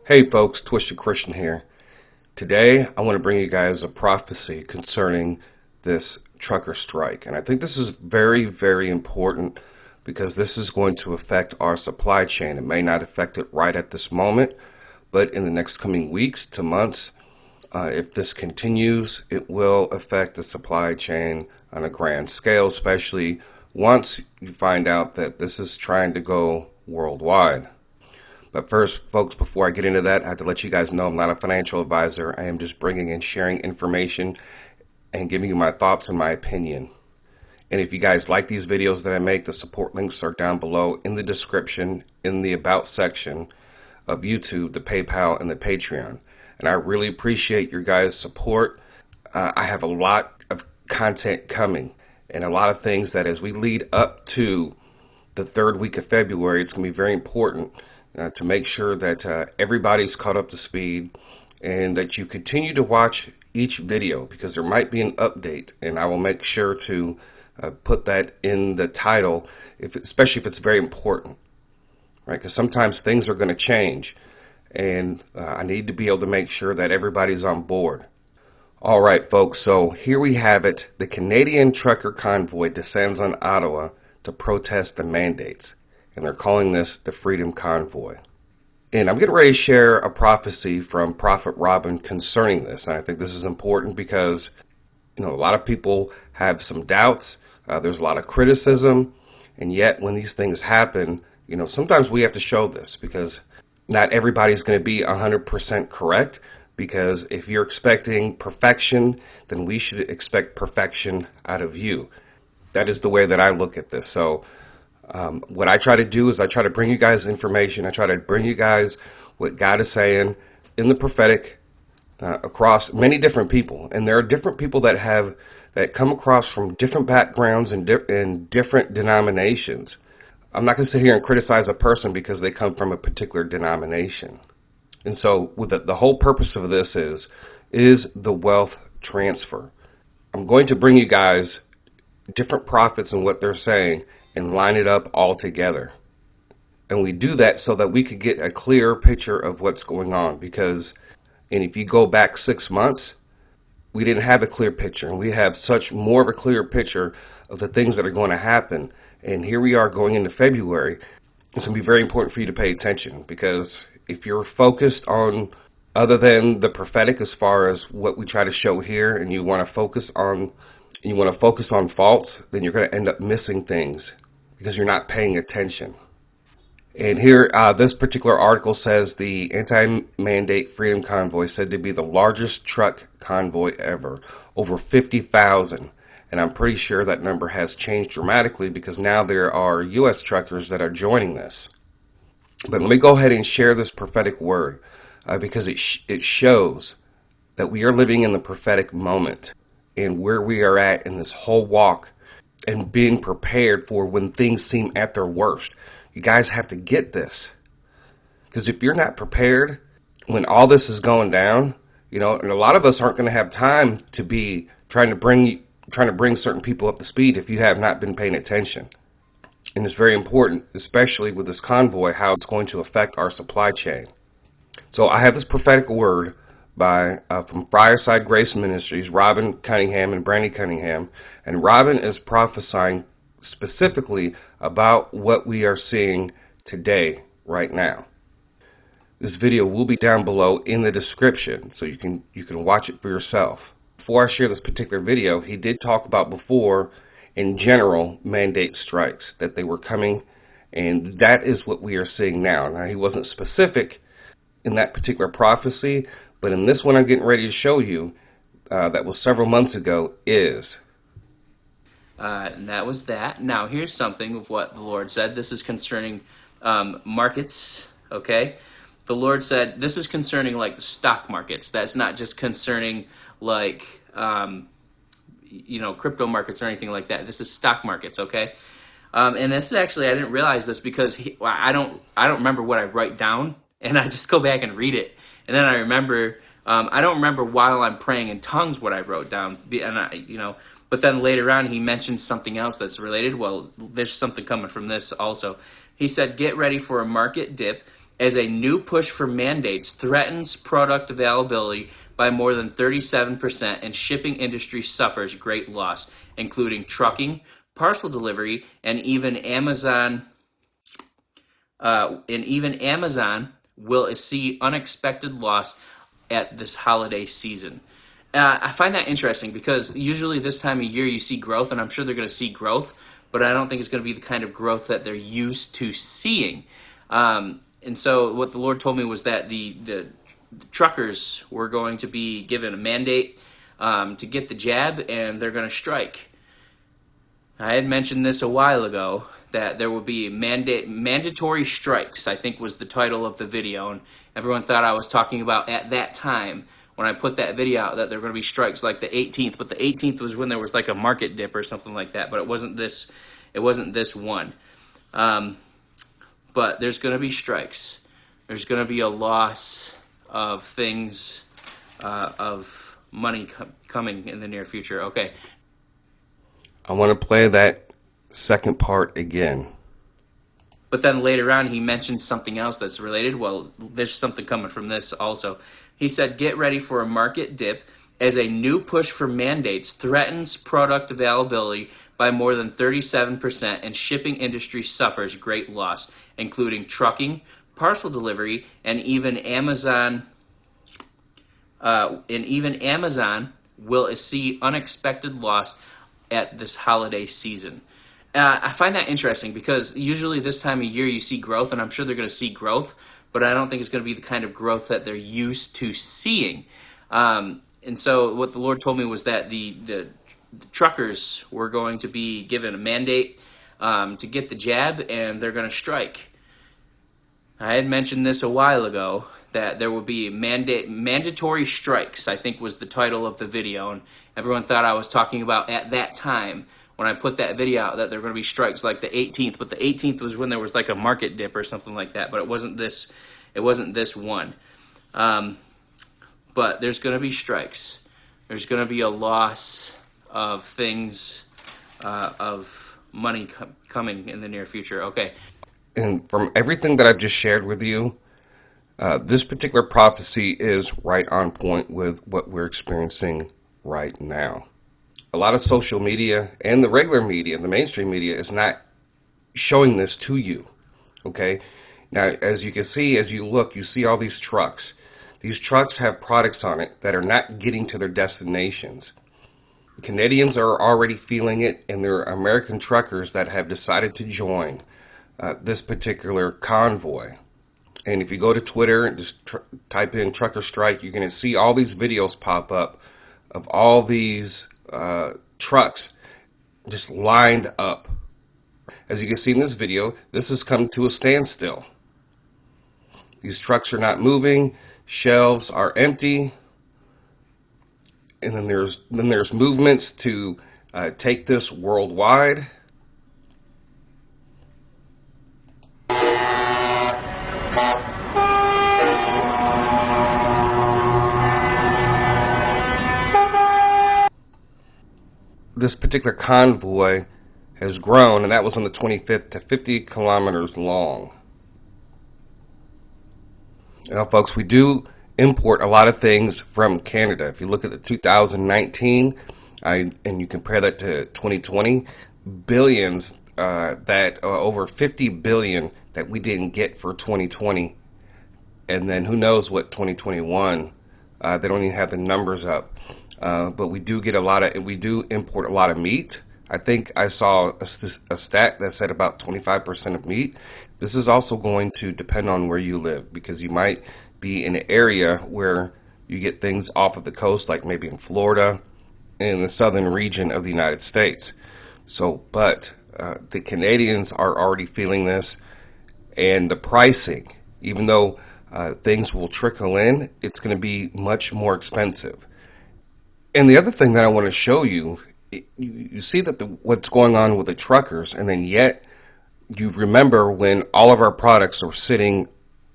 Hey folks, Twisted Christian here. Today I want to bring you guys a prophecy concerning this trucker strike. And I think this is very, very important because this is going to affect our supply chain. It may not affect it right at this moment, but in the next coming weeks to months, if this continues, it will affect the supply chain on a grand scale, especially once you find out that this is trying to go worldwide. But first, folks, before I get into that, I have to let you guys know I'm not a financial advisor. I am just bringing and sharing information and giving you my thoughts and my opinion. And if you guys like these videos that I make, the support links are down below in the description, in the About section of YouTube, the PayPal, and the Patreon. And I really appreciate your guys' support. I have a lot of content coming and a lot of things that as we lead up to the third week of February, it's going to be very important to make sure that everybody's caught up to speed and that you continue to watch each video because there might be an update, and I will make sure to put that in the title, especially if it's very important, right? Because sometimes things are going to change, and I need to be able to make sure that everybody's on board. All right, folks, so here we have it. The Canadian trucker convoy descends on Ottawa to protest the mandates. And they're calling this the Freedom Convoy. And I'm getting ready to share a prophecy from Prophet Robin concerning this. And I think this is important because, a lot of people have some doubts. There's a lot of criticism. And yet when these things happen, sometimes we have to show this because not everybody's going to be 100% correct. Because if you're expecting perfection, then we should expect perfection out of you. That is the way that I look at this. So, what I try to do is I try to bring you guys information. I try to bring you guys what God is saying in the prophetic across many different people. And there are different people that come across from different backgrounds and different denominations. I'm not going to sit here and criticize a person because they come from a particular denomination. And so with the whole purpose of this is the wealth transfer. I'm going to bring you guys different prophets and what they're saying and line it up all together. And we do that so that we could get a clearer picture of what's going on. And if you go back 6 months, we didn't have a clear picture. And we have such more of a clear picture of the things that are going to happen. And here we are going into February. It's going to be very important for you to pay attention. Because if you're focused on other than the prophetic as far as what we try to show here, and you want to focus on faults, then you're going to end up missing things because you're not paying attention. And here, this particular article says the anti-mandate Freedom Convoy said to be the largest truck convoy ever, over 50,000. And I'm pretty sure that number has changed dramatically because now there are U.S. truckers that are joining this. But let me go ahead and share this prophetic word because it shows that we are living in the prophetic moment and where we are at in this whole walk and being prepared for when things seem at their worst. You guys have to get this. Because if you're not prepared when all this is going down, and a lot of us aren't going to have time to be trying to bring certain people up to speed if you have not been paying attention. And it's very important, especially with this convoy, how it's going to affect our supply chain. So I have this prophetic word from Fireside Grace Ministries, Robin Cunningham and Brandy Cunningham. And Robin is prophesying specifically about what we are seeing today, right now. This video will be down below in the description, so you can watch it for yourself. Before I share this particular video, he did talk about before, in general, mandate strikes, that they were coming, and that is what we are seeing now. Now, he wasn't specific in that particular prophecy, but in this one I'm getting ready to show you, that was several months ago, is. And that was that. Now, here's something of what the Lord said. This is concerning markets, okay? The Lord said this is concerning, like, the stock markets. That's not just concerning, like, crypto markets or anything like that. This is stock markets, okay? And this is actually, I didn't realize this because I don't remember what I write down, and I just go back and read it. And then I remember, I don't remember while I'm praying in tongues what I wrote down. And but then later on he mentioned something else that's related. Well, there's something coming from this also. He said, get ready for a market dip as a new push for mandates threatens product availability by more than 37% and shipping industry suffers great loss, including trucking, parcel delivery, and even Amazon will see unexpected loss at this holiday season. I find that interesting because usually this time of year you see growth, and I'm sure they're going to see growth, but I don't think it's going to be the kind of growth that they're used to seeing. And so what the Lord told me was that the truckers were going to be given a mandate to get the jab, and they're going to strike. I had mentioned this a while ago, that there would be mandatory strikes, I think was the title of the video, and everyone thought I was talking about at that time when I put that video out that there were going to be strikes like the 18th, but the 18th was when there was like a market dip or something like that, but it wasn't this one. But there's going to be strikes. There's going to be a loss of things, of money coming in the near future. Okay. I want to play that second part again. But then later on, he mentioned something else that's related. Well, there's something coming from this also. He said, get ready for a market dip as a new push for mandates threatens product availability by more than 37% and shipping industry suffers great loss, including trucking, parcel delivery, and even Amazon will see unexpected loss at this holiday season. I find that interesting because usually this time of year you see growth, and I'm sure they're going to see growth, but I don't think it's going to be the kind of growth that they're used to seeing. And so what the Lord told me was that the truckers were going to be given a mandate to get the jab, and they're going to strike. I had mentioned this a while ago, that there would be mandatory strikes, I think was the title of the video, and everyone thought I was talking about at that time when I put that video out that there were going to be strikes like the 18th, but the 18th was when there was like a market dip or something like that, but it wasn't this one. But there's going to be strikes. There's going to be a loss of things, of money coming in the near future. Okay. And from everything that I've just shared with you, this particular prophecy is right on point with what we're experiencing right now. A lot of social media and the regular media, the mainstream media, is not showing this to you. Okay. Now, as you can see, as you look, you see all these trucks. These trucks have products on it that are not getting to their destinations. Canadians are already feeling it, and there are American truckers that have decided to join this particular convoy. And if you go to Twitter and just type in trucker strike, you're going to see all these videos pop up of all these trucks just lined up. As you can see in this video, this has come to a standstill. These trucks are not moving. Shelves are empty, and then there's movements to take this worldwide. This particular convoy has grown, and that was on the 25th, to 50 kilometers long. Now, folks, we do import a lot of things from Canada. If you look at the 2019, and you compare that to 2020, billions, over 50 billion that we didn't get for 2020. And then who knows what 2021, they don't even have the numbers up. But we do import a lot of meat. I think I saw a stat that said about 25% of meat. This is also going to depend on where you live, because you might be in an area where you get things off of the coast, like maybe in Florida, in the southern region of the United States. But the Canadians are already feeling this, and the pricing, even though things will trickle in, it's going to be much more expensive. And the other thing that I want to show you, you see that what's going on with the truckers, and then yet you remember when all of our products are sitting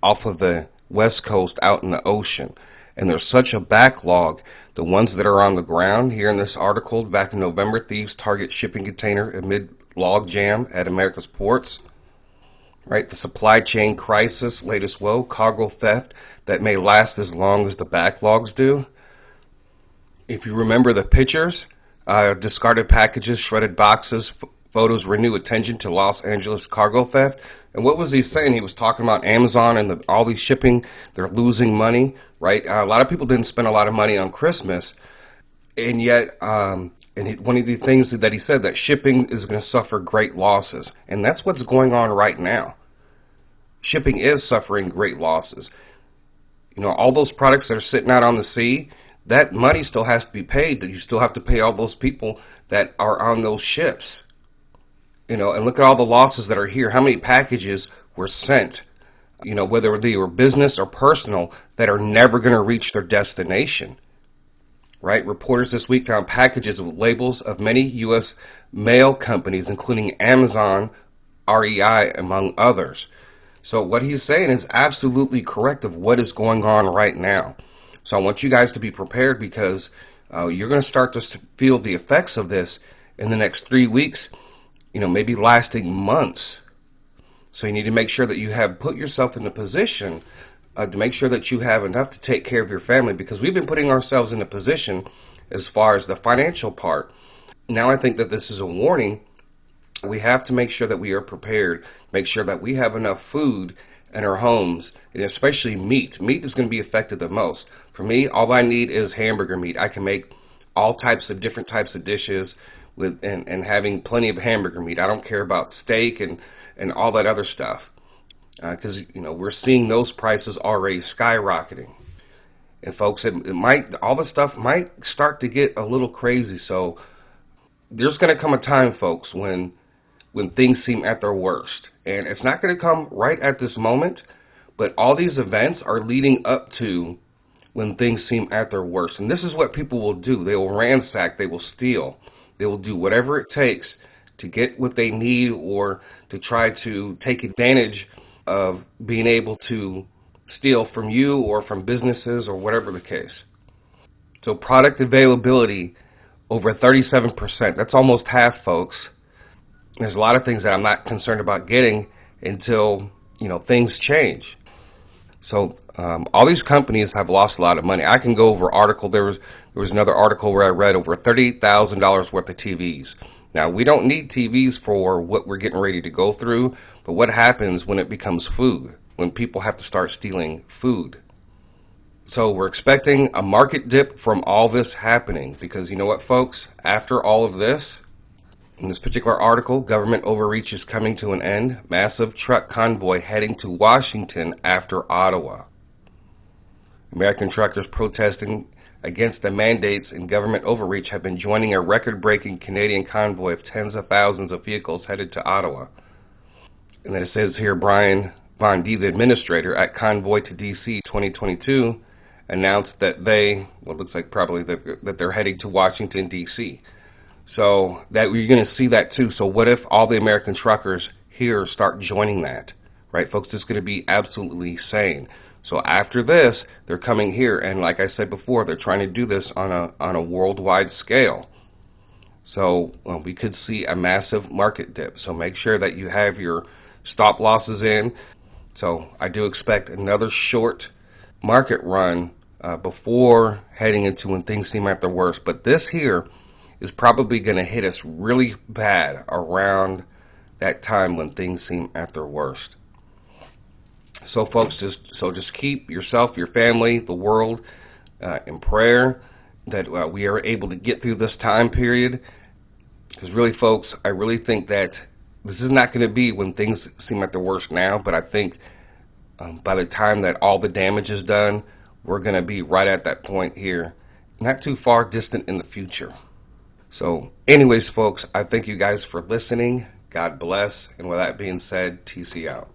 off of the West Coast out in the ocean, and there's such a backlog. The ones that are on the ground here in this article, back in November, thieves target shipping container amid log jam at America's ports. right? The supply chain crisis, latest woe, cargo theft that may last as long as the backlogs do. If you remember the pictures, discarded packages, shredded boxes, photos renew attention to Los Angeles cargo theft. And what was he saying? He was talking about Amazon and all these shipping, they're losing money, right? A lot of people didn't spend a lot of money on Christmas. And yet, one of the things that he said, that shipping is going to suffer great losses. And that's what's going on right now. Shipping is suffering great losses. You know, all those products that are sitting out on the sea, that money still has to be paid. That you still have to pay all those people that are on those ships. You know, and look at all the losses that are here. How many packages were sent, you know, whether they were business or personal, that are never going to reach their destination. Right? Reporters this week found packages with labels of many U.S. mail companies, including Amazon, REI, among others. So what he's saying is absolutely correct of what is going on right now. So I want you guys to be prepared, because you're going to start to feel the effects of this in the next 3 weeks, you know, maybe lasting months. So you need to make sure that you have put yourself in a position to make sure that you have enough to take care of your family, because we've been putting ourselves in a position as far as the financial part. Now I think that this is a warning. We have to make sure that we are prepared, make sure that we have enough food in our homes, and especially meat. Meat is going to be affected the most. For me, all I need is hamburger meat. I can make all types of different types of dishes with and having plenty of hamburger meat. I don't care about steak and all that other stuff, because you know, we're seeing those prices already skyrocketing. And folks, all the stuff might start to get a little crazy. So there's going to come a time, folks, when things seem at their worst. And it's not going to come right at this moment, but all these events are leading up to when things seem at their worst. And this is what people will do. They will ransack, they will steal, they will do whatever it takes to get what they need, or to try to take advantage of being able to steal from you or from businesses or whatever the case. So product availability over 37%. That's almost half, folks. There's a lot of things that I'm not concerned about getting until, you know, things change. So all these companies have lost a lot of money. I can go over article. There was another article where I read over $30,000 worth of TVs. Now, we don't need TVs for what we're getting ready to go through, but what happens when it becomes food, when people have to start stealing food? So we're expecting a market dip from all this happening, because you know what, folks? After all of this, in this particular article, government overreach is coming to an end. Massive truck convoy heading to Washington after Ottawa. American truckers protesting against the mandates and government overreach have been joining a record-breaking Canadian convoy of tens of thousands of vehicles headed to Ottawa. And then it says here, Brian Bondi, the administrator at Convoy to DC 2022, announced that looks like probably that they're heading to Washington, DC. So that you're going to see that too. So what if all the American truckers here start joining that, right, folks? It's going to be absolutely insane. So after this, they're coming here, and like I said before, they're trying to do this on a worldwide scale. So we could see a massive market dip. So make sure that you have your stop losses in. So I do expect another short market run before heading into when things seem at their worst. But this here is probably going to hit us really bad around that time when things seem at their worst. So folks, just keep yourself, your family, the world in prayer that we are able to get through this time period. Because really, folks, I really think that this is not going to be when things seem at their worst now, but I think by the time that all the damage is done, we're going to be right at that point here, not too far distant in the future. So anyways, folks, I thank you guys for listening. God bless. And with that being said, TC out.